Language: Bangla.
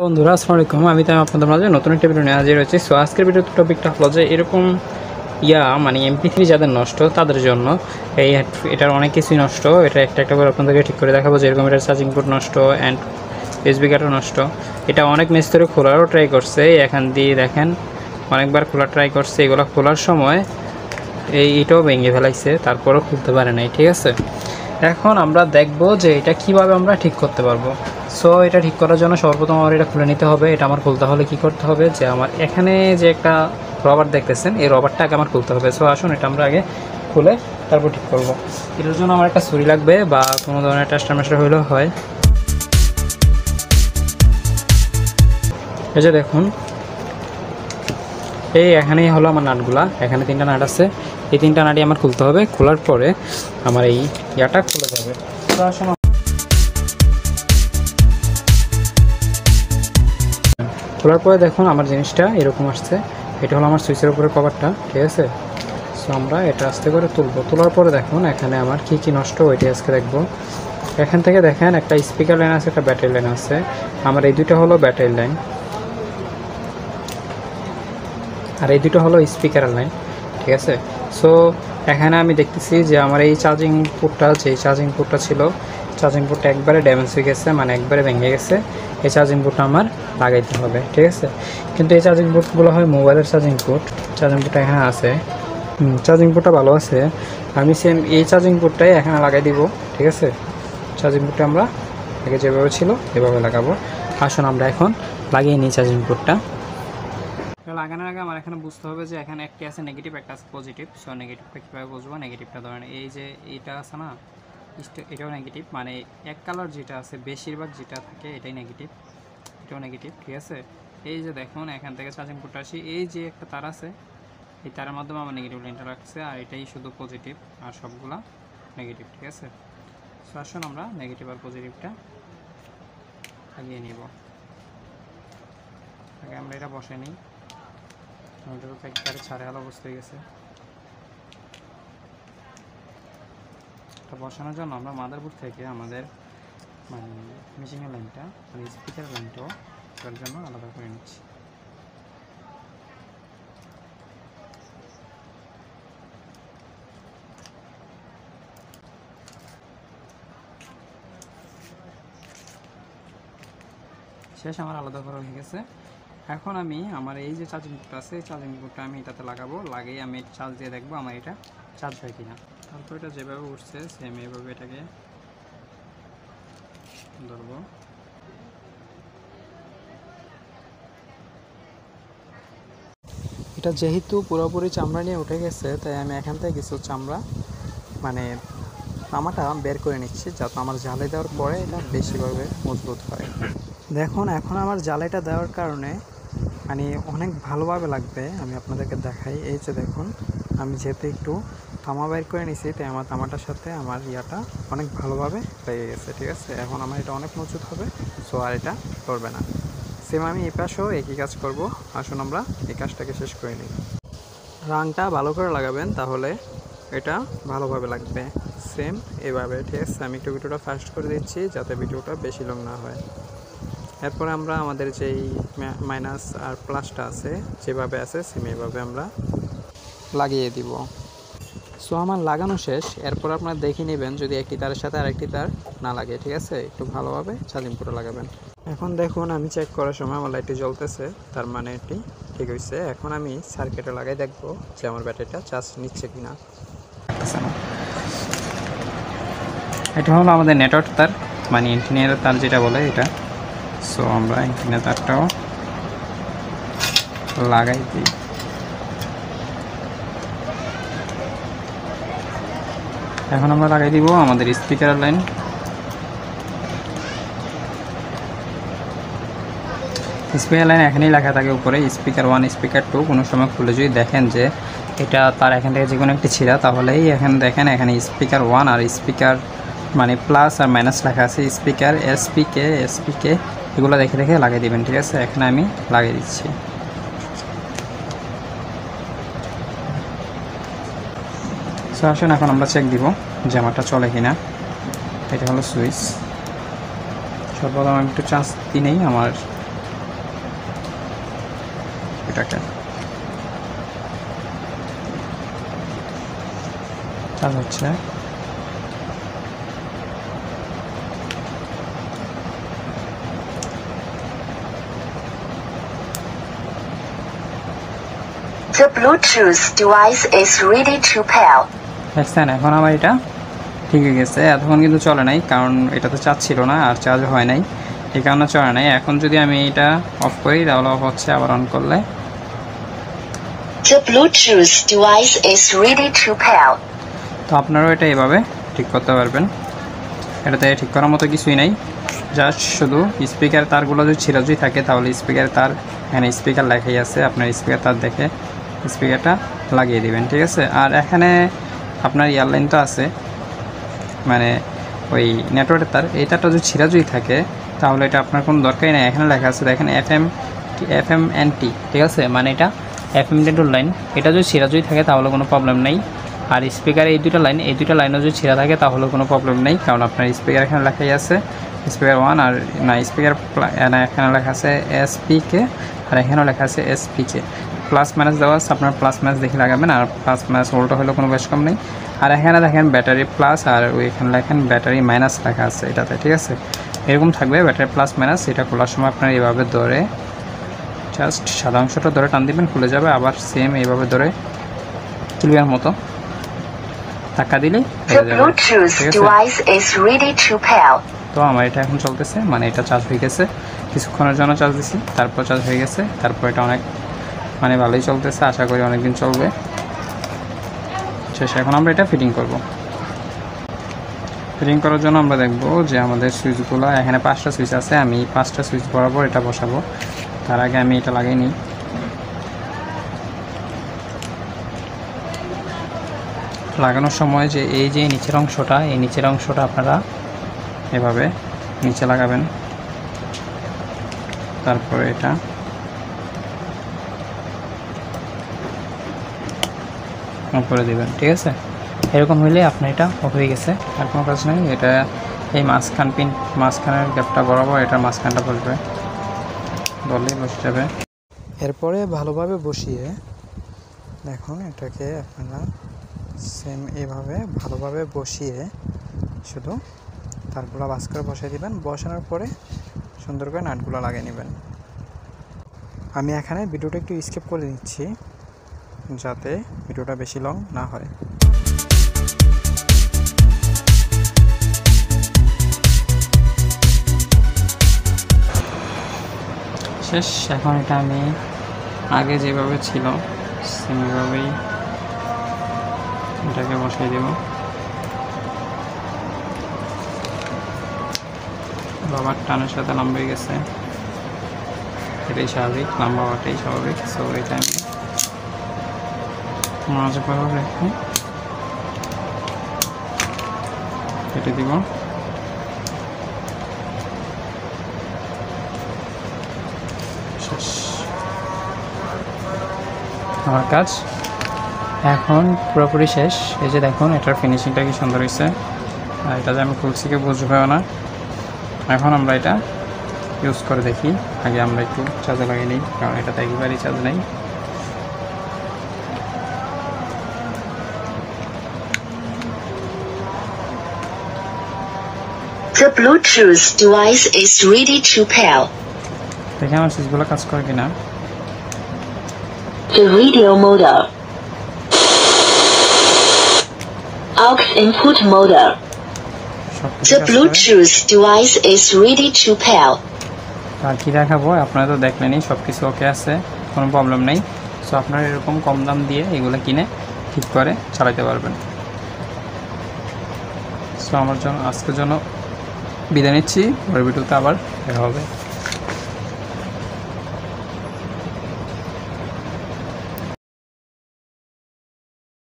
বন্ধুরা আসসালামু আলাইকুম, আমি তাই আপনাদের মাঝে নতুন একটা ভিডিও নিয়ে হাজির হয়েছি। সো আজকের ভিডিওর টপিকটা হলো যে এরকম মানে MP3 যাদের নষ্ট তাদের জন্য এটার অনেক কিছুই নষ্ট। এটা একটা একটা করে আপনাদেরকে ঠিক করে দেখাবো। যেরকম এটার চার্জিং পোর্ট নষ্ট অ্যান্ড USB কার্ডও নষ্ট। এটা অনেক মিস্ত্রি খোলারও ট্রাই করছে, এখান দিয়ে দেখেন অনেকবার খোলা ট্রাই করছে। এগুলো খোলার সময় এটাও ভেঙে ফেলাইছে, তারপরও খুলতে পারে নাই। ঠিক আছে, এখন আমরা দেখব যে এটা কিভাবে আমরা ঠিক করতে পারবো। সো এটা ঠিক করার জন্য সর্বপ্রথম আমার এটা খুলে নিতে হবে। এটা আমার খুলতে হলে কি করতে হবে, যে আমার এখানে যে একটা রবার দেখতেছেন, এই রবারটাকে আমার খুলতে হবে। সো আসুন এটা আমরা আগে খুলে তারপর ঠিক করব। এটার জন্য আমার একটা ছুরি লাগবে বা কোনো ধরনের টেস্টার মেস্টার হইলেও হয়। এই যে দেখুন, এখানেই হলো আমার নাটগুলা। এখানে 3টা নাট আছে, এই 3টা নাটই আমার খুলতে হবে। খোলার পরে আমার এই ইয়াটা খুলে যাবে। তো আসুন, খোলার পরে দেখুন আমার জিনিসটা এরকম আসছে। এটা হলো আমার সুইচের উপরে কভারটা, ঠিক আছে। সো আমরা এটা আস্তে করে তুলবো। তোলার পরে দেখুন এখানে আমার কি কি নষ্ট ওইটি আজকে দেখবো। এখান থেকে দেখেন একটা স্পিকার লাইন আছে, একটা ব্যাটারি লাইন আছে। আমার এই দুটো হলো ব্যাটারি লাইন আর এই দুটো হলো স্পিকারের লাইন, ঠিক আছে। সো এখানে আমি দেখতেছি যে আমার এই চার্জিং পোর্টটা ছিল, চার্জিং পোর্টটা একবারে ড্যামেজ হয়ে গেছে, মানে একবারে ভেঙে গেছে। এই চার্জিং পোর্টটা আমার লাগাইতে হবে, ঠিক আছে। কিন্তু এই চার্জিং পোর্টগুলো হয় মোবাইলের চার্জিং পোর্টটা এখানে আছে। চার্জিং পোর্টটা ভালো আছে। আমি সেম এই চার্জিং পোর্টটাই এখানে লাগাই দিব, ঠিক আছে। চার্জিং পোর্টটা আমরা আগে যেভাবে ছিল এভাবে লাগাবো। আসুন আমরা এখন লাগিয়ে নিই চার্জিং পোর্টটা। লাগানোর আগে আমার এখানে বুঝতে হবে যে এখানে একটি আছে নেগেটিভ, একটা আছে পজিটিভ। সো নেগেটিভটা কীভাবে বুঝবো? নেগেটিভটা ধরেন এই যে এইটা আছে না, এটাও নেগেটিভ, মানে এক কালার যেটা আছে বেশিরভাগ যেটা থাকে এটাই নেগেটিভ, এটাও নেগেটিভ, ঠিক আছে। এই যে দেখুন এখান থেকে চার্জিং পোর্টটা আসি, এই যে একটা তার আছে, এই তারের মাধ্যমে আমার নেগেটিভ লাইনটা রাখছে, আর এটাই শুধু পজিটিভ, আর সবগুলা নেগেটিভ, ঠিক আছে। সো আসুন আমরা নেগেটিভ আর পজিটিভটা লাগিয়ে নিব। আগে আমরা এটা বসে নিই। আমাদের তো একবারে ছাড়ে আলো অবস্থা হয়ে গেছে। এটা বসানোর জন্য আমরা মাদারবোর্ড থেকে আমাদের মানে মেশিনের লাইনটা, মানে স্পিকার লাইনটাও তার জন্য আলাদা করে নিচ্ছি। শেষ, আমার আলাদা করা হয়ে গেছে। এখন আমি আমার এই যে চার্জিং পোর্টটা আছে, এই চার্জিং পোর্টটা আমি এটাতে লাগাবো। লাগিয়ে আমি চার্জ দিয়ে দেখবো আমার এটা চার্জ হয় কিনা। তারপর এটা যেভাবে উঠছে সেম এইভাবে এটাকে ধরবো। এটা যেহেতু পুরোপুরি চামড়া নিয়ে উঠে গেছে, তাই আমি এখান থেকে কিছু চামড়া মানে তামাটা বের করে নিচ্ছি, যাতে আমার জ্বালাই দেওয়ার পরে এটা বেশিভাবে মজবুত হয়। দেখুন এখন আমার জ্বালাইটা দেওয়ার কারণে মানে অনেক ভালোভাবে লাগবে। আমি আপনাদেরকে দেখাই। এই যে দেখুন, আমি যেহেতু একটু তামা বের করে নিছি, তাই আমার তামাটার সাথে আমার ইয়াটা অনেক ভালোভাবে লেগে গেছে, ঠিক আছে। এখন আমার এটা অনেক মজবুত হবে। সো আর এটা করবে না। সেম আমি এই পাশেও একই কাজ করব। আসুন আমরা এই কাজটাকে শেষ করে নিই। রাংটা ভালো করে লাগাবেন, তাহলে এটা ভালোভাবে লাগবে। সেম এভাবে, ঠিক আছে। আমি একটু ভিডিওটা ফাস্ট করে দিচ্ছি যাতে ভিডিওটা বেশি লং না হয়। এরপরে আমরা আমাদের যেই মাইনাস আর প্লাসটা আছে যেভাবে আছে সেম এভাবে আমরা লাগিয়ে দিব। সো আমার লাগানো শেষ। এরপর আপনারা দেখে নেবেন যদি একটি তারের সাথে আরেকটি তার না লাগে, ঠিক আছে। একটু ভালোভাবে চার্জিং পোর্টে লাগাবেন। এখন দেখুন আমি চেক করার সময় আমার লাইটটি জ্বলতেছে, তার মানে এটি ঠিক হয়েছে। এখন আমি সার্কিটে লাগাই দেখব যে আমার ব্যাটারিটা চার্জ নিচ্ছে কিনা। এটা হলো আমাদের নেটওয়ার্ক তার, মানে ইন্টারনেটের তার যেটা বলে এটা। সো আমরা ইন্টারনেট তারটাও লাগাই দিই। এখন আমরা লাগাই দিব আমাদের স্পিকার লাইন। স্পিকার লাইন এখানেই লেখা থাকে উপরে স্পিকার 1 স্পিকার 2। কোনো সময় খুলে যদি দেখেন যে এটা তার এখান থেকে যে কোনো একটি ছিঁড়া, তাহলেই এখানে দেখেন এখানে স্পিকার 1 আর স্পিকার মানে প্লাস আর মাইনাস লেখা আছে। স্পিকার এসপিকে এগুলো দেখে দেখে লাগিয়ে দিবেন, ঠিক আছে। এখানে আমি লাগিয়ে দিচ্ছি। সো আসুন এখন আমরা চেক দিব যে আমারটা চলে কিনা। এটা হলো সুইচ। সর্বপ্রথম আমি একটু চার্জ দিই নেই, আমার এটাকে চার্জ হচ্ছে। The Bluetooth device is ready to pair. দেখছেন এখন আমার এটা ঠিক হয়ে গেছে। এতক্ষণ কিন্তু চলে নাই, কারণ এটা তো চার্জ ছিল না আর চার্জ হয় নাই, এই কারণে চলে নাই। এখন যদি আমি এটা অফ করি তাহলে অফ হচ্ছে, আবার অন করলে The Bluetooth device is ready to pair. তো আপনারাও এটা এভাবে ঠিক করতে পারবেন। এটাতে ঠিক করার মতো কিছুই নাই, জাস্ট শুধু স্পিকার তারগুলো যদি ছিঁড়াঝুই থাকে তাহলে স্পিকার তার, এখানে স্পিকার লেখাই আছে, আপনার স্পিকার তার দেখে স্পিকারটা লাগিয়ে দিবেন, ঠিক আছে। আর এখানে আপনার এয়ারলাইন তো আছে, মানে ওই নেটওয়ার্কের তার, এই তারটা যদি ছিঁড়াঝুই থাকে তাহলে এটা আপনার কোনো দরকারই নেই। এখানে লেখা আছে দেখেন FM&T, ঠিক আছে, মানে এটা FM-T লাইন। এটা যদি ছিঁড়াঝুই থাকে তাহলে কোনো প্রবলেম নেই। আর স্পিকার এই দুটো লাইনও যদি ছিঁড়া থাকে তাহলে কোনো প্রবলেম নেই, কারণ আপনার স্পিকার এখানে লেখাই আছে স্পিকার 1, আর না স্পিকার এখানে লেখা আছে SPK, আর এখানেও লেখা আছে SPK। প্লাস মাইনাস দেওয়া আছে, আপনার প্লাস মাইনাস দেখে লাগাবেন, আর প্লাস মাইনাস উল্টো হলেও কোনো বেশ কম নেই। আর এখানে দেখেন ব্যাটারি প্লাস, আর ওইখানে লেখেন ব্যাটারি মাইনাস লেখা আছে এটাতে, ঠিক আছে। এরকম থাকবে ব্যাটারি প্লাস মাইনাস। এটা খোলার সময় আপনার এইভাবে ধরে জাস্ট সাদা অংশটা ধরে টান দিবেন, খুলে যাবে। আবার সেম এইভাবে ধরে ক্লিয়ার মতো ধাক্কা দিলেই The Bluetooth device is ready to pair. তো আমার এটা এখন চলতেছে, মানে এটা চার্জ হয়ে গেছে, কিছুক্ষণের জন্য চার্জ দিছি, তারপর চার্জ হয়ে গেছে, তারপর এটা অনেক মানে ভালোই চলতেছে, আশা করি অনেকদিন চলবে। শেষ, এখন আমরা এটা ফিটিং করব। ফিটিং করার জন্য আমরা দেখব যে আমাদের সুইচগুলো, এখানে 5টা সুইচ আছে, আমি 5টা সুইচ বরাবর এটা বসাবো। তার আগে আমি এটা লাগিয়ে নিই। লাগানোর সময় যে এই যে নিচের অংশটা, এই নিচের অংশটা আপনারা এভাবে নিচে লাগাবেন, তারপরে এটা উপরে দেবেন, ঠিক আছে। এরকম হইলে আপনার এটা অফ হয়ে গেছে, আর কোনো কাজ নেই। এটা এই মাঝখানের গ্যাপটা বরাবর এটা মাঝখানটা বসবে, বললেই বসে যাবে। এরপরে ভালোভাবে বসিয়ে দেখুন, এটাকে আপনারা সেম এভাবে ভালোভাবে বসিয়ে শুধু তারগুলো বাস করে বসিয়ে দিবেন। বসানোর পরে সুন্দর করে নাটগুলো লাগিয়ে নেবেন। আমি এখানে ভিডিওটা একটু স্কিপ করে নিচ্ছি যাতে ভিডিওটা বেশি লং না হয়। শেষ, এখন এটা আমি আগে যেভাবে ছিল সেমভাবেই এটাকে বসিয়ে দেব। বাবার টানের সাথে লম্বা হয়ে গেছে, এটাই স্বাভাবিক, লম্বা হওয়াটাই স্বাভাবিক। সো এটা আমি মাঝে বরাবর রেখে কেটে দিব। শেষ আমার কাজ এখন পুরোপুরি শেষ। এই যে দেখুন এটার ফিনিশিংটা কি সুন্দর হয়েছে, আর এটা যে আমি খুলছি কেউ বুঝবেও না। এখন আমরা এটা ইউজ করে দেখি। আগে আমরা একটু চার্জে লাগিয়ে নিই, কারণ এটাতে একেবারেই চার্জ নেই। The Bluetooth device is ready to pair. দেখি আমার সুইচগুলো কাজ করে কিনা। The radio motor. Aux input motor. The Bluetooth device is ready to pair. আর কি দেখাবো, আপনারা তো দেখলেনই, সব কিছু ওকে আছে, কোনো প্রবলেম নেই। সো আপনারা এরকম কম দাম দিয়ে এগুলো কিনে ঠিক করে চালাতে পারবেন। সো আমার জন্য আজকের জন্য বিদায় নিচ্ছি, পরের ভিডিওতে আবার দেখা হবে।